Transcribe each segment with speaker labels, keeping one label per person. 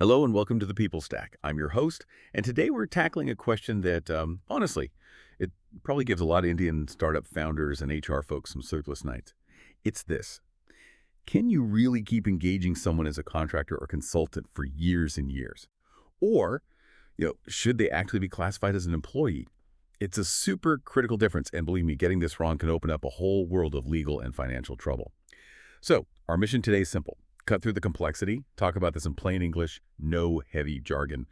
Speaker 1: Hello and welcome to the People Stack. I'm your host, and today we're tackling a question that, honestly, it probably gives a lot of Indian startup founders and HR folks some sleepless nights. It's this. Can you really keep engaging someone as a contractor or consultant for years and years? Or, should they actually be classified as an employee? It's a super critical difference, and believe me, getting this wrong can open up a whole world of legal and financial trouble. So, our mission today is simple. Cut through the complexity, talk about this in plain English, no heavy jargon.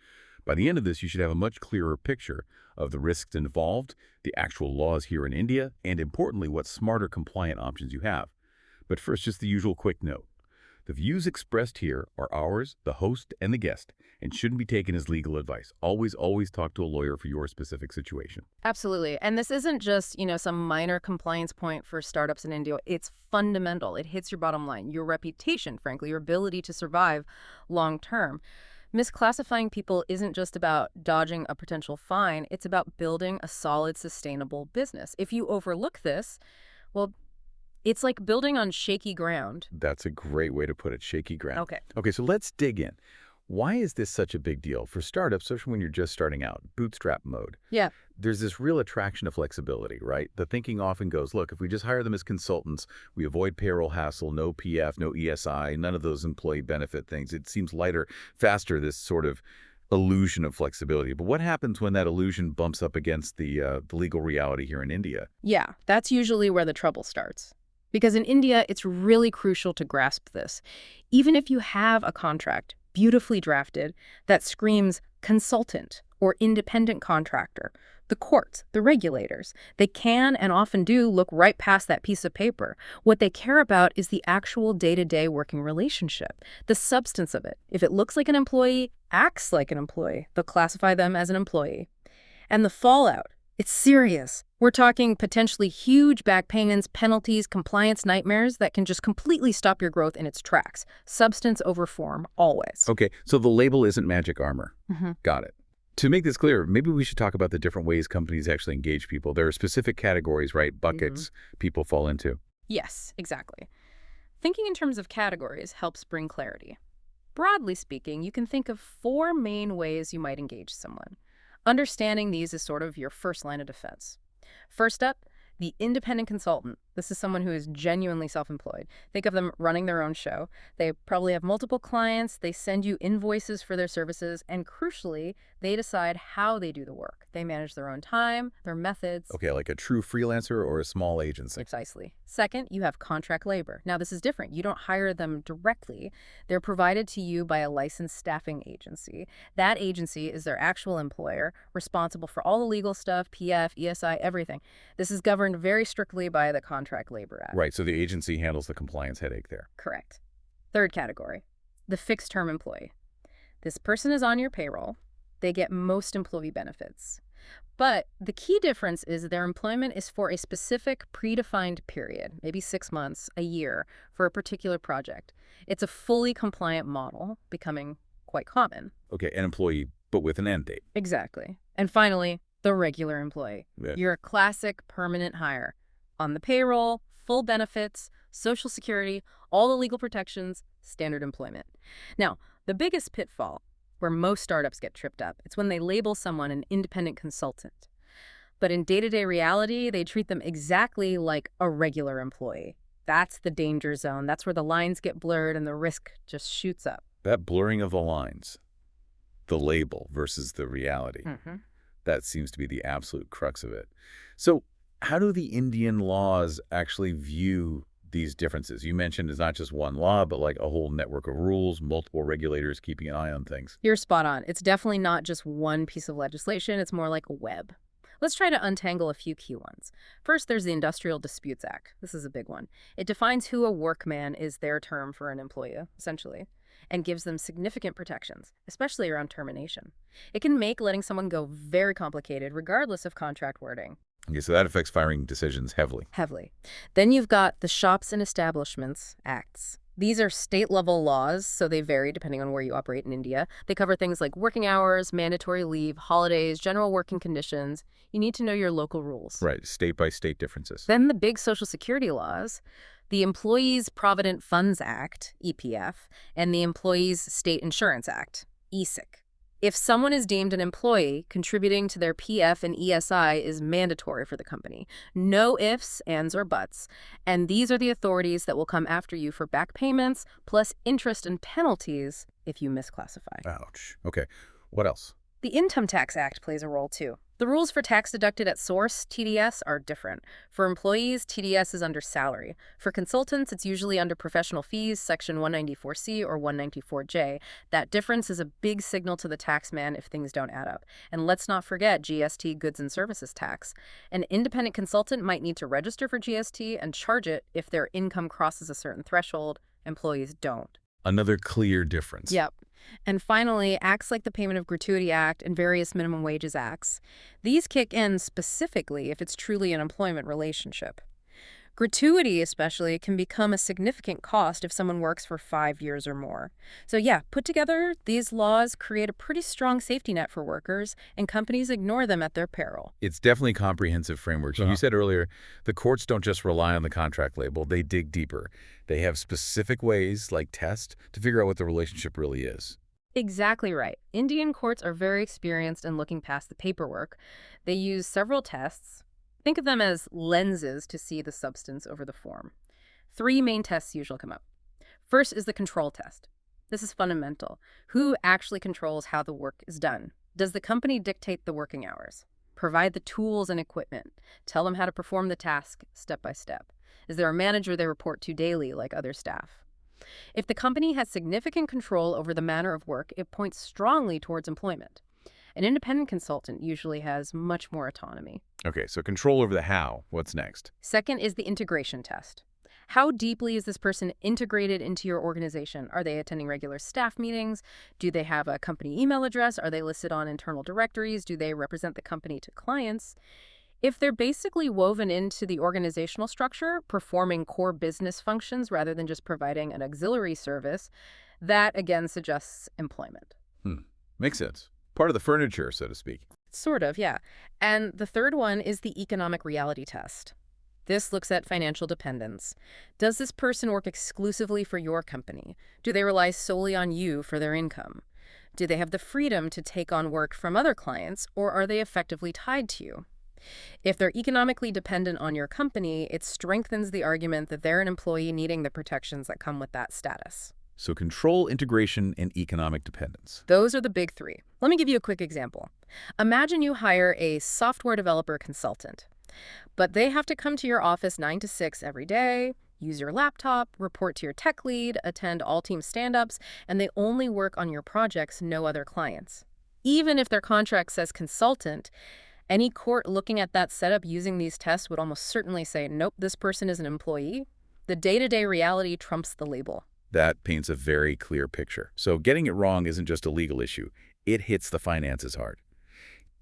Speaker 1: By the end of this, you should have a much clearer picture of the risks involved, the actual laws here in India, and importantly, what smarter compliant options you have. But first, just the usual quick note. The views expressed here are ours, the host, and the guest, and shouldn't be taken as legal advice. Always talk to a lawyer for your specific situation.
Speaker 2: Absolutely. And this isn't just, some minor compliance point for startups in India. It's fundamental. It hits your bottom line, your reputation, frankly, your ability to survive long term. Misclassifying people isn't just about dodging a potential fine. It's about building a solid, sustainable business. If you overlook this, well, it's like building on shaky ground.
Speaker 1: That's a great way to put it, shaky ground.
Speaker 2: Okay,
Speaker 1: So let's dig in. Why is this such a big deal for startups, especially when you're just starting out, bootstrap mode?
Speaker 2: Yeah.
Speaker 1: There's this real attraction to flexibility, right? The thinking often goes, look, if we just hire them as consultants, we avoid payroll hassle, no PF, no ESI, none of those employee benefit things. It seems lighter, faster, this sort of illusion of flexibility. But what happens when that illusion bumps up against the legal reality here in India?
Speaker 2: Yeah, that's usually where the trouble starts. Because in India, it's really crucial to grasp this. Even if you have a contract beautifully drafted that screams consultant or independent contractor, the courts, the regulators, they can and often do look right past that piece of paper. What they care about is the actual day-to-day working relationship, the substance of it. If it looks like an employee, acts like an employee, they'll classify them as an employee. And the fallout, it's serious. We're talking potentially huge back payments, penalties, compliance nightmares that can just completely stop your growth in its tracks. Substance over form, always.
Speaker 1: Okay, so the label isn't magic armor. Got it. To make this clear, maybe we should talk about the different ways companies actually engage people. There are specific categories, right? Buckets people fall into.
Speaker 2: Yes, exactly. Thinking in terms of categories helps bring clarity. Broadly speaking, you can think of 4 main ways you might engage someone. Understanding these is sort of your first line of defense. First up, the independent consultant. This is someone who is genuinely self-employed. Think of them running their own show. They probably have multiple clients. They send you invoices for their services. And crucially, they decide how they do the work. They manage their own time, their methods.
Speaker 1: Okay, like a true freelancer or a small agency.
Speaker 2: Precisely. Second, you have contract labor. Now, this is different. You don't hire them directly. They're provided to you by a licensed staffing agency. That agency is their actual employer, responsible for all the legal stuff, PF, ESI, everything. This is governed very strictly by the Contract Labor Act.
Speaker 1: Right, so the agency handles the compliance headache there.
Speaker 2: Correct. Third category, the fixed-term employee. This person is on your payroll. They get most employee benefits. But the key difference is their employment is for a specific predefined period, maybe 6 months, a year, for a particular project. It's a fully compliant model, becoming quite common.
Speaker 1: Okay, an employee, but with an end date.
Speaker 2: Exactly. And finally, the regular employee.
Speaker 1: Yeah.
Speaker 2: You're a classic permanent hire. On the payroll, full benefits, Social Security, all the legal protections, standard employment. Now, the biggest pitfall, where most startups get tripped up, it's when they label someone an independent consultant. But in day-to-day reality, they treat them exactly like a regular employee. That's the danger zone. That's where the lines get blurred and the risk just shoots up.
Speaker 1: That blurring of the lines, the label versus the reality, that seems to be the absolute crux of it. So how do the Indian laws actually view these differences? You mentioned it's not just one law, but like a whole network of rules, multiple regulators keeping an eye on things.
Speaker 2: You're spot on. It's definitely not just one piece of legislation. It's more like a web. Let's try to untangle a few key ones. First, there's the Industrial Disputes Act. This is a big one. It defines who a workman is, their term for an employee, essentially, and gives them significant protections, especially around termination. It can make letting someone go very complicated, regardless of contract wording.
Speaker 1: Okay, so that affects firing decisions heavily.
Speaker 2: Heavily. Then you've got the Shops and Establishments Acts. These are state-level laws, so they vary depending on where you operate in India. They cover things like working hours, mandatory leave, holidays, general working conditions. You need to know your local rules.
Speaker 1: Right, state-by-state differences.
Speaker 2: Then the big Social Security laws, the Employees Provident Funds Act, EPF, and the Employees State Insurance Act. ESIC. If someone is deemed an employee, contributing to their PF and ESI is mandatory for the company. No ifs, ands, or buts. And these are the authorities that will come after you for back payments, plus interest and penalties if you misclassify.
Speaker 1: Ouch. Okay. What else?
Speaker 2: The Income Tax Act plays a role too. The rules for tax deducted at source, TDS, are different. For employees, TDS is under salary. For consultants, it's usually under professional fees, Section 194C or 194J. That difference is a big signal to the taxman if things don't add up. And let's not forget GST, goods and services tax. An independent consultant might need to register for GST and charge it if their income crosses a certain threshold. Employees don't.
Speaker 1: Another clear difference.
Speaker 2: Yep. And finally, acts like the Payment of Gratuity Act and various minimum wages acts. These kick in specifically if it's truly an employment relationship. Gratuity, especially, can become a significant cost if someone works for 5 years or more. So yeah, put together, these laws create a pretty strong safety net for workers, and companies ignore them at their peril.
Speaker 1: It's definitely comprehensive frameworks. You said earlier, the courts don't just rely on the contract label, they dig deeper. They have specific ways, like tests, to figure out what the relationship really is.
Speaker 2: Exactly right. Indian courts are very experienced in looking past the paperwork. They use several tests. Think of them as lenses to see the substance over the form. 3 main tests usually come up. First is the control test. This is fundamental. Who actually controls how the work is done? Does the company dictate the working hours? Provide the tools and equipment? Tell them how to perform the task step by step? Is there a manager they report to daily like other staff? If the company has significant control over the manner of work, it points strongly towards employment. An independent consultant usually has much more autonomy.
Speaker 1: Okay, so control over the how. What's next?
Speaker 2: Second is the integration test. How deeply is this person integrated into your organization? Are they attending regular staff meetings? Do they have a company email address? Are they listed on internal directories? Do they represent the company to clients? If they're basically woven into the organizational structure, performing core business functions rather than just providing an auxiliary service, that again suggests employment.
Speaker 1: Makes sense. Part of the furniture, so to speak.
Speaker 2: Sort of, yeah. And the third one is the economic reality test. This looks at financial dependence. Does this person work exclusively for your company? Do they rely solely on you for their income? Do they have the freedom to take on work from other clients, or are they effectively tied to you? If they're economically dependent on your company, it strengthens the argument that they're an employee needing the protections that come with that status.
Speaker 1: So control, integration, and economic dependence.
Speaker 2: Those are the big 3. Let me give you a quick example. Imagine you hire a software developer consultant, but they have to come to your office 9 to 6 every day, use your laptop, report to your tech lead, attend all team stand-ups, and they only work on your projects, no other clients. Even if their contract says consultant, any court looking at that setup using these tests would almost certainly say, nope, this person is an employee. The day-to-day reality trumps the label.
Speaker 1: That paints a very clear picture. So getting it wrong isn't just a legal issue. It hits the finances hard.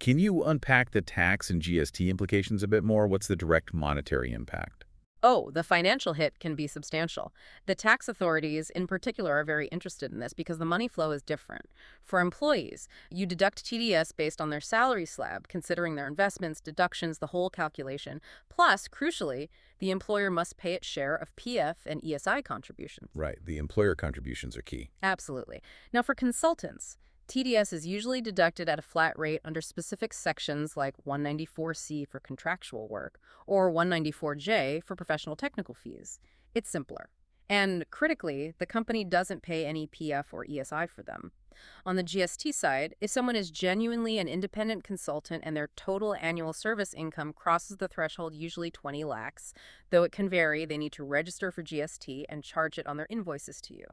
Speaker 1: Can you unpack the tax and GST implications a bit more? What's the direct monetary impact?
Speaker 2: Oh, the financial hit can be substantial. The tax authorities, in particular, are very interested in this because the money flow is different. For employees, you deduct TDS based on their salary slab, considering their investments, deductions, the whole calculation. Plus, crucially, the employer must pay its share of PF and ESI contributions.
Speaker 1: Right. The employer contributions are key.
Speaker 2: Absolutely. Now, for consultants, TDS is usually deducted at a flat rate under specific sections like 194C for contractual work or 194J for professional technical fees. It's simpler. And critically, the company doesn't pay any PF or ESI for them. On the GST side, if someone is genuinely an independent consultant and their total annual service income crosses the threshold, usually 20 lakhs, though it can vary, they need to register for GST and charge it on their invoices to you.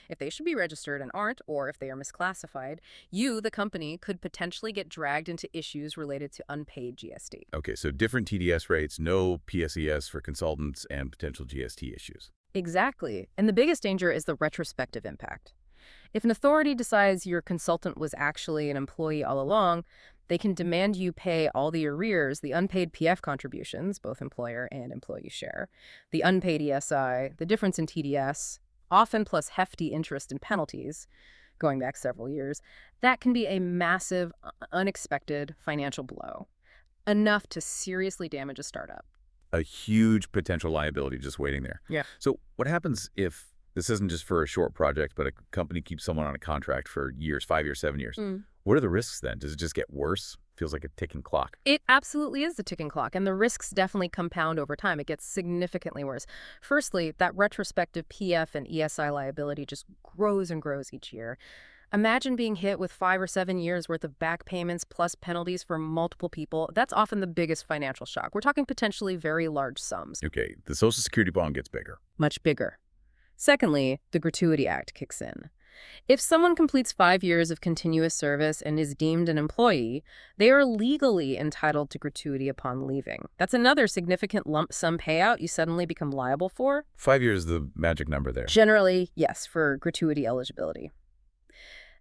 Speaker 2: If they should be registered and aren't, or if they are misclassified, you, the company, could potentially get dragged into issues related to unpaid GST.
Speaker 1: Okay, so different TDS rates, no PSES for consultants, and potential GST issues.
Speaker 2: Exactly. And the biggest danger is the retrospective impact. If an authority decides your consultant was actually an employee all along, they can demand you pay all the arrears, the unpaid PF contributions, both employer and employee share, the unpaid ESI, the difference in TDS, often plus hefty interest and penalties, going back several years. That can be a massive, unexpected financial blow, enough to seriously damage a startup.
Speaker 1: A huge potential liability just waiting there.
Speaker 2: Yeah.
Speaker 1: So what happens if This isn't just for a short project, but a company keeps someone on a contract for years, 5 years, 7 years. What are the risks then? Does it just get worse? Feels like a ticking clock.
Speaker 2: It absolutely is a ticking clock, and the risks definitely compound over time. It gets significantly worse. Firstly, that retrospective PF and ESI liability just grows and grows each year. Imagine being hit with 5 or 7 years worth of back payments plus penalties for multiple people. That's often the biggest financial shock. We're talking potentially very large sums.
Speaker 1: Okay, the Social Security bond gets bigger.
Speaker 2: Much bigger. Secondly, the Gratuity Act kicks in. If someone completes 5 years of continuous service and is deemed an employee, they are legally entitled to gratuity upon leaving. That's another significant lump sum payout you suddenly become liable for.
Speaker 1: 5 years is the magic number there.
Speaker 2: Generally, yes, for gratuity eligibility.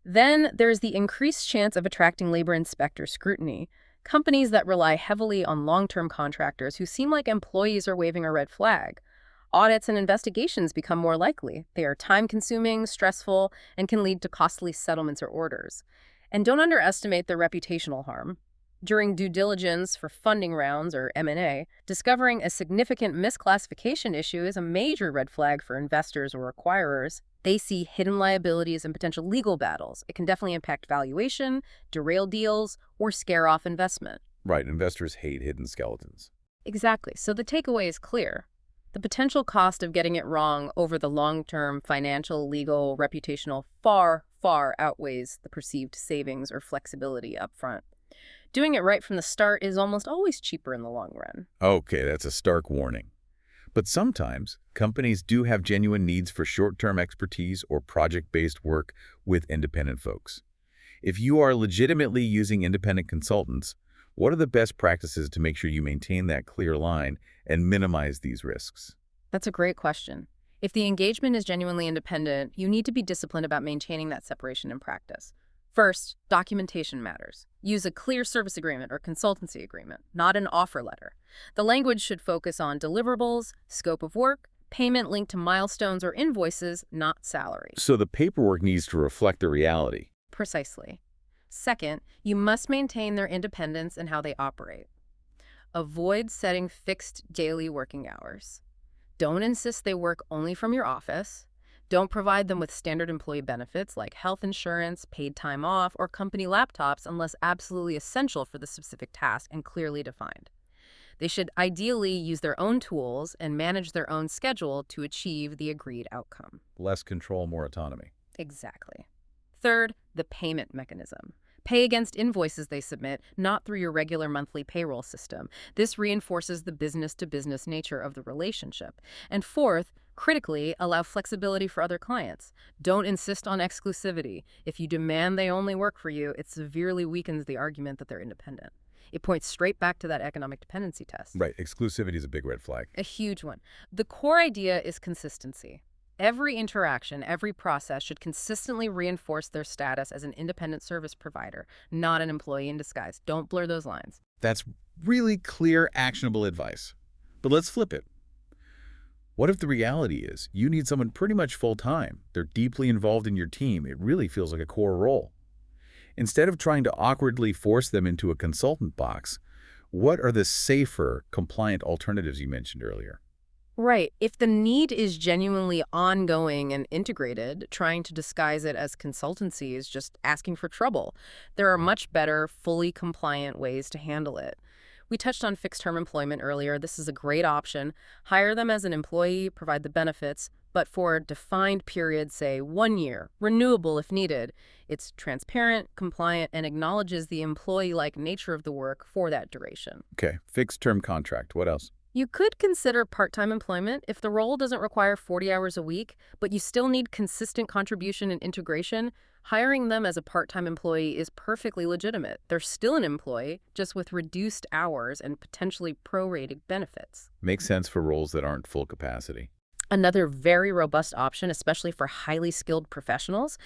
Speaker 2: Then there's the increased chance of attracting labor inspector scrutiny. Companies that rely heavily on long-term contractors who seem like employees are waving a red flag. Audits and investigations become more likely. They are time-consuming, stressful, and can lead to costly settlements or orders. And don't underestimate the reputational harm. During due diligence for funding rounds or M&A, discovering a significant misclassification issue is a major red flag for investors or acquirers. They see hidden liabilities and potential legal battles. It can definitely impact valuation, derail deals, or scare off investment.
Speaker 1: Right, investors hate hidden skeletons.
Speaker 2: Exactly. So the takeaway is clear. The potential cost of getting it wrong over the long-term financial, legal, reputational far, far outweighs the perceived savings or flexibility up front. Doing it right from the start is almost always cheaper in the long run.
Speaker 1: Okay, that's a stark warning. But sometimes, companies do have genuine needs for short-term expertise or project-based work with independent folks. If you are legitimately using independent consultants, what are the best practices to make sure you maintain that clear line and minimize these risks?
Speaker 2: That's a great question. If the engagement is genuinely independent, you need to be disciplined about maintaining that separation in practice. First, documentation matters. Use a clear service agreement or consultancy agreement, not an offer letter. The language should focus on deliverables, scope of work, payment linked to milestones or invoices, not salary.
Speaker 1: So the paperwork needs to reflect the reality.
Speaker 2: Precisely. Second, you must maintain their independence in how they operate. Avoid setting fixed daily working hours. Don't insist they work only from your office. Don't provide them with standard employee benefits like health insurance, paid time off, or company laptops unless absolutely essential for the specific task and clearly defined. They should ideally use their own tools and manage their own schedule to achieve the agreed outcome.
Speaker 1: Less control, more autonomy.
Speaker 2: Exactly. Third, the payment mechanism. Pay against invoices they submit, not through your regular monthly payroll system. This reinforces the business-to-business nature of the relationship. And fourth, critically, allow flexibility for other clients. Don't insist on exclusivity. If you demand they only work for you, it severely weakens the argument that they're independent. It points straight back to that economic dependency test.
Speaker 1: Right, exclusivity is a big red flag.
Speaker 2: A huge one. The core idea is consistency. Every interaction, every process should consistently reinforce their status as an independent service provider, not an employee in disguise. Don't blur those lines.
Speaker 1: That's really clear, actionable advice. But let's flip it. What if the reality is you need someone pretty much full-time? They're deeply involved in your team. It really feels like a core role. Instead of trying to awkwardly force them into a consultant box, what are the safer, compliant alternatives you mentioned earlier?
Speaker 2: Right. If the need is genuinely ongoing and integrated, trying to disguise it as consultancy is just asking for trouble. There are much better, fully compliant ways to handle it. We touched on fixed-term employment earlier. This is a great option. Hire them as an employee, provide the benefits, but for a defined period, say 1 year, renewable if needed. It's transparent, compliant, and acknowledges the employee-like nature of the work for that duration.
Speaker 1: Okay, fixed-term contract. What else?
Speaker 2: You could consider part-time employment if the role doesn't require 40 hours a week, but you still need consistent contribution and integration. Hiring them as a part-time employee is perfectly legitimate. They're still an employee, just with reduced hours and potentially prorated benefits.
Speaker 1: Makes sense for roles that aren't full capacity.
Speaker 2: Another very robust option, especially for highly skilled professionals,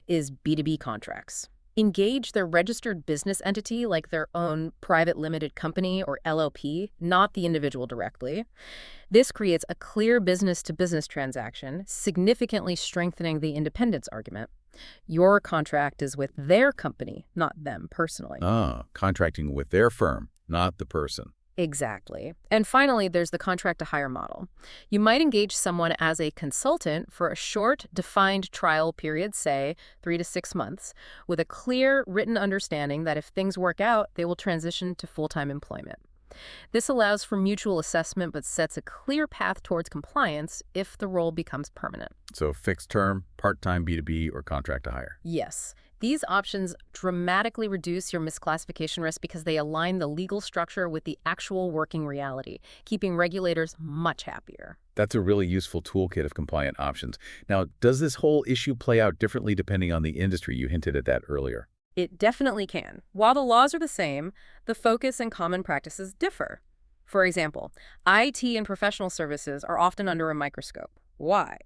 Speaker 2: is B2B contracts. Engage their registered business entity like their own private limited company or LLP, not the individual directly. This creates a clear business-to-business transaction, significantly strengthening the independence argument. Your contract is with their company, not them personally.
Speaker 1: Contracting with their firm, not the person.
Speaker 2: Exactly. And finally, there's the contract to hire model. You might engage someone as a consultant for a short, defined trial period, say 3 to 6 months, with a clear, written understanding that if things work out, they will transition to full-time employment. This allows for mutual assessment but sets a clear path towards compliance if the role becomes permanent.
Speaker 1: So fixed term, part-time B2B, or contract to hire.
Speaker 2: Yes, these options dramatically reduce your misclassification risk because they align the legal structure with the actual working reality, keeping regulators much happier.
Speaker 1: That's a really useful toolkit of compliant options. Now, does this whole issue play out differently depending on the industry? You hinted at that earlier.
Speaker 2: It definitely can. While the laws are the same, the focus and common practices differ. For example, IT and professional services are often under a microscope. Why?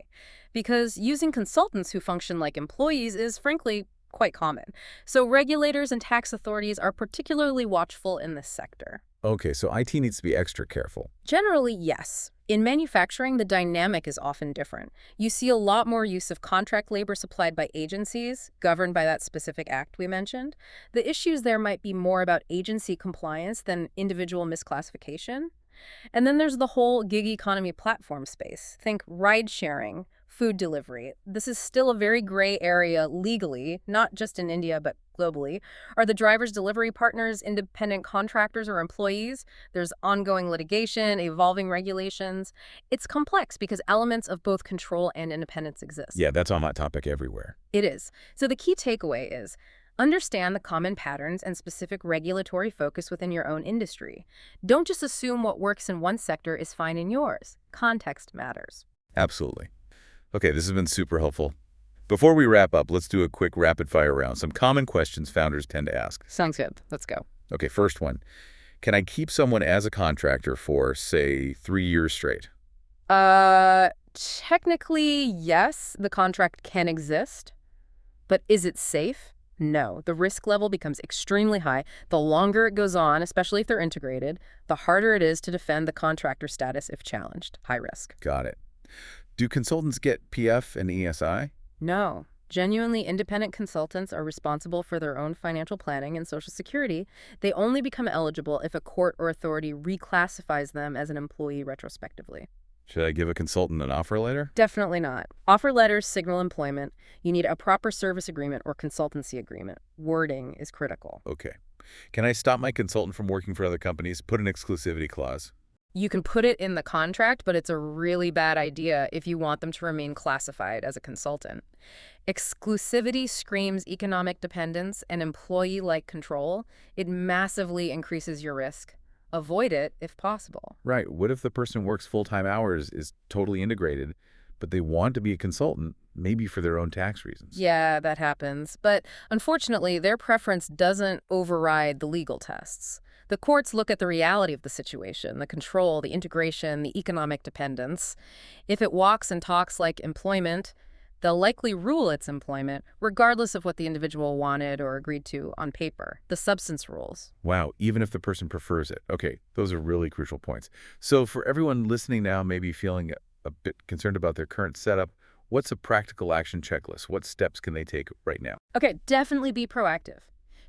Speaker 2: Because using consultants who function like employees is, frankly, quite common. So regulators and tax authorities are particularly watchful in this sector.
Speaker 1: Okay, so IT needs to be extra careful.
Speaker 2: Generally, yes. In manufacturing, the dynamic is often different. You see a lot more use of contract labor supplied by agencies, governed by that specific act we mentioned. The issues there might be more about agency compliance than individual misclassification. And then there's the whole gig economy platform space. Think ride sharing, food delivery. This is still a very gray area legally, not just in India, but globally. Are the drivers delivery partners independent contractors or employees? There's ongoing litigation, evolving regulations. It's complex because elements of both control and independence exist.
Speaker 1: Yeah, that's a hot topic everywhere.
Speaker 2: It is. So the key takeaway is understand the common patterns and specific regulatory focus within your own industry. Don't just assume what works in one sector is fine in yours. Context matters.
Speaker 1: Absolutely. Okay, this has been super helpful. Before we wrap up, let's do a quick rapid-fire round. Some common questions founders tend to ask.
Speaker 2: Sounds good. Let's go.
Speaker 1: Okay, first one. Can I keep someone as a contractor for, say, 3 years straight?
Speaker 2: Technically, yes, the contract can exist. But is it safe? No. The risk level becomes extremely high. The longer it goes on, especially if they're integrated, the harder it is to defend the contractor status if challenged. High risk.
Speaker 1: Got it. Do consultants get PF and ESI?
Speaker 2: No. Genuinely independent consultants are responsible for their own financial planning and Social Security. They only become eligible if a court or authority reclassifies them as an employee retrospectively.
Speaker 1: Should I give a consultant an offer letter?
Speaker 2: Definitely not. Offer letters signal employment. You need a proper service agreement or consultancy agreement. Wording is critical.
Speaker 1: Okay. Can I stop my consultant from working for other companies? Put an exclusivity clause.
Speaker 2: You can put it in the contract, but it's a really bad idea if you want them to remain classified as a consultant. Exclusivity screams economic dependence and employee-like control. It massively increases your risk. Avoid it if possible.
Speaker 1: Right. What if the person works full-time hours, is totally integrated, but they want to be a consultant, maybe for their own tax reasons?
Speaker 2: Yeah, that happens. But unfortunately, their preference doesn't override the legal tests. The courts look at the reality of the situation, the control, the integration, the economic dependence. If it walks and talks like employment, they'll likely rule it's employment, regardless of what the individual wanted or agreed to on paper. The substance rules.
Speaker 1: Wow, even if the person prefers it. Okay, those are really crucial points. So for everyone listening now, maybe feeling a bit concerned about their current setup, what's a practical action checklist? What steps can they take right now?
Speaker 2: Okay, definitely be proactive.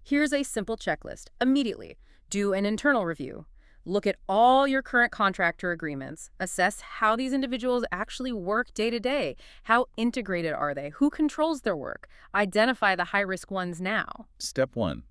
Speaker 2: Here's a simple checklist. Immediately, do an internal review. Look at all your current contractor agreements. Assess how these individuals actually work day to day. How integrated are they? Who controls their work? Identify the high-risk ones now.
Speaker 1: Step 1,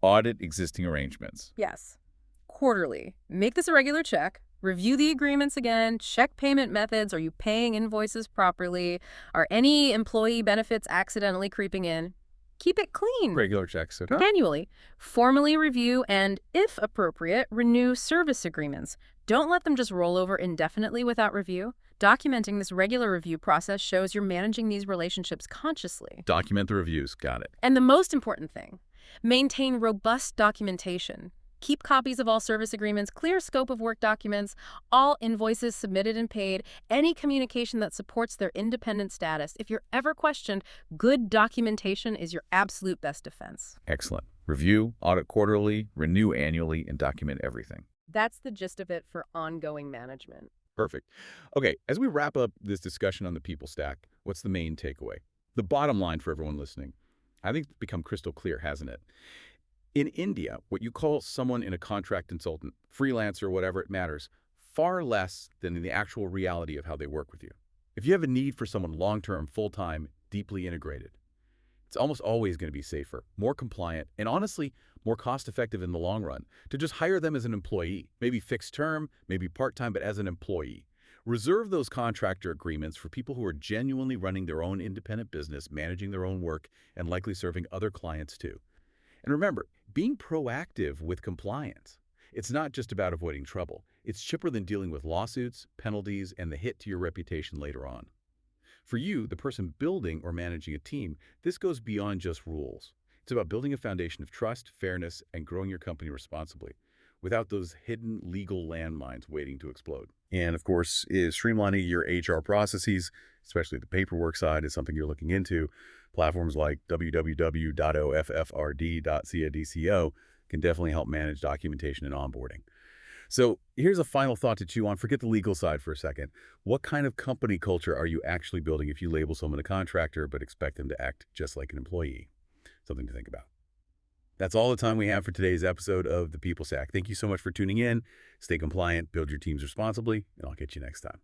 Speaker 1: audit existing arrangements.
Speaker 2: Yes. Quarterly. Make this a regular check. Review the agreements again. Check payment methods. Are you paying invoices properly? Are any employee benefits accidentally creeping in? Keep it clean.
Speaker 1: Regular checks, okay?
Speaker 2: Annually, formally review and, if appropriate, renew service agreements. Don't let them just roll over indefinitely without review. Documenting this regular review process shows you're managing these relationships consciously.
Speaker 1: Document the reviews, got it.
Speaker 2: And the most important thing, maintain robust documentation. Keep copies of all service agreements, clear scope of work documents, all invoices submitted and paid, any communication that supports their independent status. If you're ever questioned, good documentation is your absolute best defense.
Speaker 1: Excellent. Review, audit quarterly, renew annually, and document everything.
Speaker 2: That's the gist of it for ongoing management.
Speaker 1: Perfect. Okay, as we wrap up this discussion on the people stack, what's the main takeaway? The bottom line for everyone listening, I think it's become crystal clear, hasn't it? In India, what you call someone in a contract consultant, freelancer, whatever it matters, far less than in the actual reality of how they work with you. If you have a need for someone long-term, full-time, deeply integrated, it's almost always going to be safer, more compliant, and honestly, more cost-effective in the long run to just hire them as an employee, maybe fixed term, maybe part-time, but as an employee. Reserve those contractor agreements for people who are genuinely running their own independent business, managing their own work, and likely serving other clients too. And remember, being proactive with compliance. It's not just about avoiding trouble. It's cheaper than dealing with lawsuits, penalties, and the hit to your reputation later on. For you, the person building or managing a team, this goes beyond just rules. It's about building a foundation of trust, fairness, and growing your company responsibly, without those hidden legal landmines waiting to explode. And of course, is streamlining your HR processes, especially the paperwork side, is something you're looking into. Platforms like www.offrd.cadco can definitely help manage documentation and onboarding. So here's a final thought to chew on. Forget the legal side for a second. What kind of company culture are you actually building if you label someone a contractor but expect them to act just like an employee? Something to think about. That's all the time we have for today's episode of The People Stack. Thank you so much for tuning in. Stay compliant, build your teams responsibly, and I'll catch you next time.